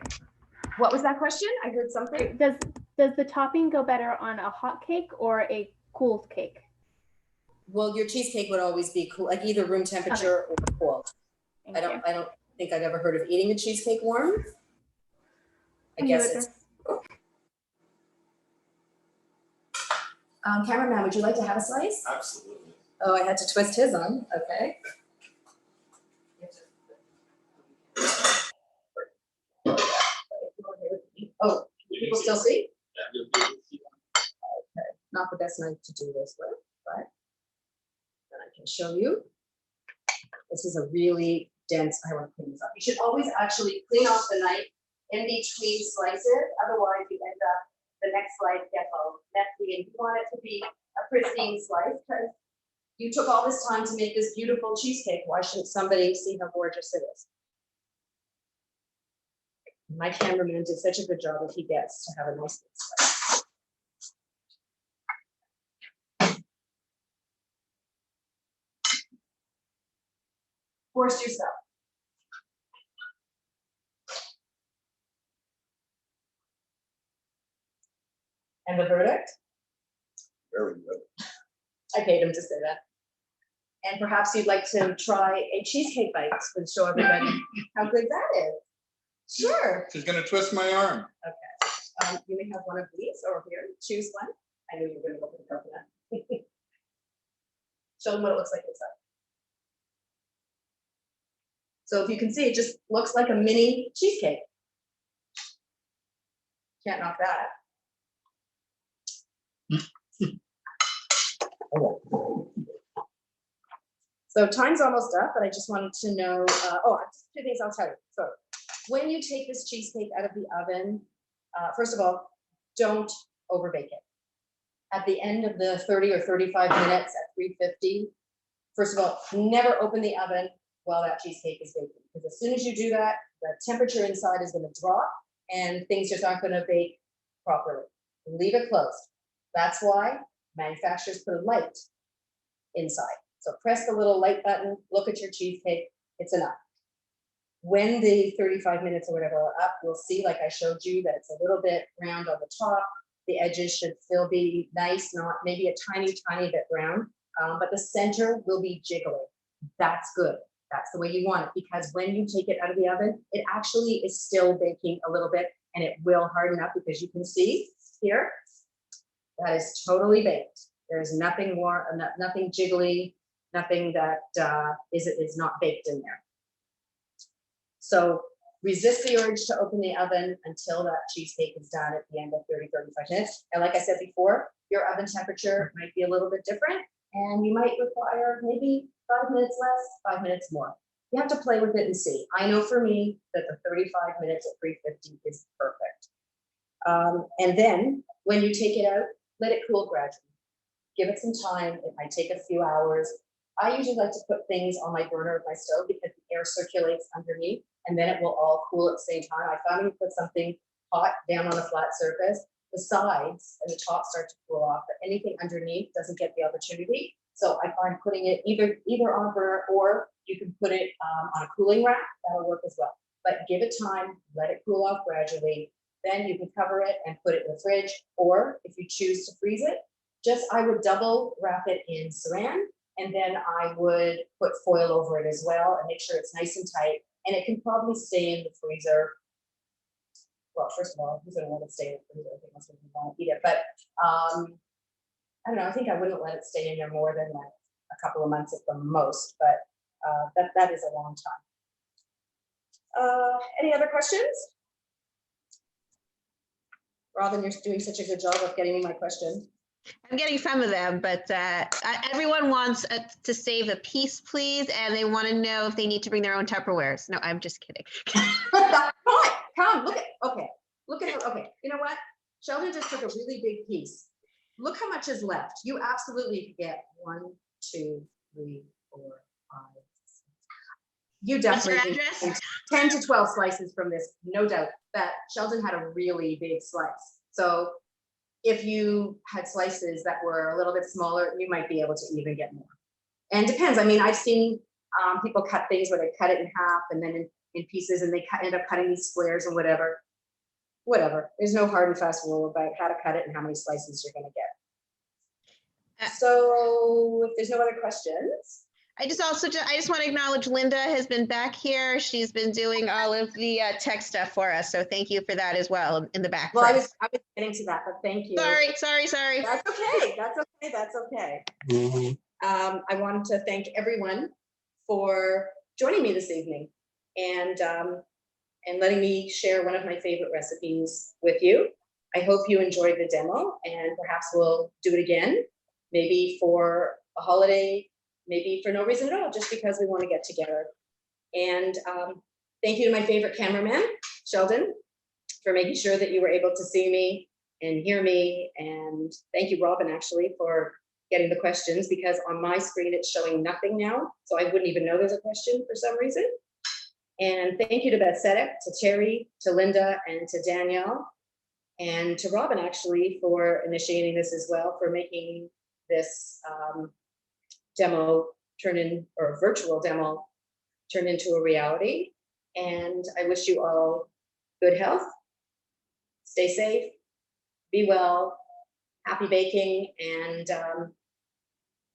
What was that question? I heard something. Does the topping go better on a hot cake or a cooled cake? Well, your cheesecake would always be cool, like either room temperature or cold. I don't think I've ever heard of eating a cheesecake warm. I guess it's. Cameraman, would you like to have a slice? Absolutely. Oh, I had to twist his on. Okay. Oh, people still see? Okay. Not the best knife to do this with, but then I can show you. This is a really dense, I want to clean this up. You should always actually clean off the knife in between slices. Otherwise, you end up, the next slice gets all messy, and you want it to be a pristine slice because you took all this time to make this beautiful cheesecake. Why shouldn't somebody see how gorgeous it is? My cameraman did such a good job if he gets to have a nice slice. Force yourself. And the verdict? Very good. I paid him to say that. And perhaps you'd like to try a cheesecake bite and show everybody how good that is. Sure. She's gonna twist my arm. Okay. You may have one of these over here. Choose one. I knew you were going to look at the coconut. Show them what it looks like inside. So if you can see, it just looks like a mini cheesecake. Can't knock that. So time's almost up, but I just wanted to know, just 2 things I'll tell you. So when you take this cheesecake out of the oven, first of all, don't overbake it. At the end of the 30 or 35 minutes at 350, first of all, never open the oven while that cheesecake is baking. Because as soon as you do that, the temperature inside is going to drop and things just aren't going to bake properly. Leave it closed. That's why manufacturers put a light inside. So press the little light button, look at your cheesecake, it's enough. When the 35 minutes or whatever are up, you'll see, like I showed you, that it's a little bit round on the top. The edges should still be nice, not maybe a tiny, tiny bit brown, but the center will be jiggling. That's good. That's the way you want it, because when you take it out of the oven, it actually is still baking a little bit and it will harden up, because you can see here, that is totally baked. There's nothing more, nothing jiggly, nothing that is not baked in there. So resist the urge to open the oven until that cheesecake is done at the end of 30, 35 minutes. And like I said before, your oven temperature might be a little bit different, and you might require maybe 5 minutes less, 5 minutes more. You have to play with it and see. I know for me that the 35 minutes at 350 is perfect. And then when you take it out, let it cool gradually. Give it some time. It might take a few hours. I usually like to put things on my burner of my stove because the air circulates underneath, and then it will all cool at the same time. I found when you put something hot down on a flat surface, the sides and the top start to cool off, but anything underneath doesn't get the opportunity. So I find putting it either on a burner, or you can put it on a cooling rack. That'll work as well. But give it time, let it cool off gradually. Then you can cover it and put it in the fridge, or if you choose to freeze it, I would double wrap it in saran And then I would put foil over it as well and make sure it's nice and tight. And it can probably stay in the freezer. Well, first of all, who's gonna let it stay in the freezer? I think most people want to eat it, but I don't know. I think I wouldn't let it stay in there more than like a couple of months at the most, but that is a long time. Any other questions? Robin, you're doing such a good job of getting me my question. I'm getting some of them, but everyone wants to save a piece, please, and they want to know if they need to bring their own Tupperwares. No, I'm just kidding. Come, look at, okay, okay, you know what? Sheldon just took a really big piece. Look how much is left. You absolutely could get 1, 2, 3, 4, 5, 6. You What's your definitely address? 10 to 12 slices from this, no doubt. That Sheldon had a really big slice. So if you had slices that were a little bit smaller, you might be able to even get more. And depends. I mean, I've seen people cut things where they cut it in half and then in pieces, and they end up cutting these squares and whatever. There's no hard and fast rule about how to cut it and how many slices you're going to get. So if there's no other questions. I just want to acknowledge Linda has been back here. She's been doing all of the tech stuff for us. So thank you for that as well in the back. Well, I was getting to that, but thank you. Sorry. That's okay. I wanted to thank everyone for joining me this evening and letting me share one of my favorite recipes with you. I hope you enjoyed the demo, and perhaps we'll do it again, maybe for a holiday, maybe for no reason at all, just because we want to get together. And thank you to my favorite cameraman, Sheldon, for making sure that you were able to see me and hear me. And thank you, Robin, actually, for getting the questions, because on my screen it's showing nothing now, so I wouldn't even know there's a question for some reason. And thank you to Beth Sedek, to Terry, to Linda, and to Danielle, and to Robin, actually, for initiating this as well, for making this demo virtual demo turn into a reality. And I wish you all good health, stay safe, be well, happy baking, and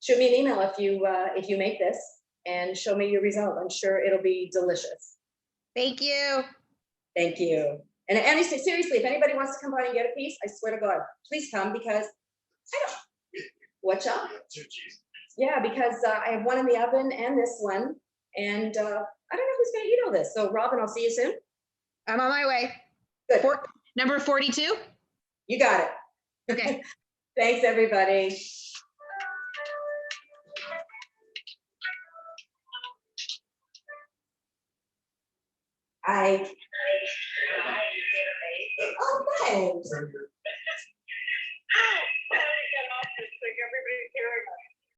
shoot me an email if you make this and show me your result. I'm sure it'll be delicious. Thank you. Thank you. And seriously, if anybody wants to come by and get a piece, I swear to God, please come, because I don't. What's up? Yeah, because I have one in the oven and this one, and I don't know who's going to eat all this. So, Robin, I'll see you soon. I'm on my way. Good. Number 42? You got it. Okay. Thanks, everybody. Oh, thanks.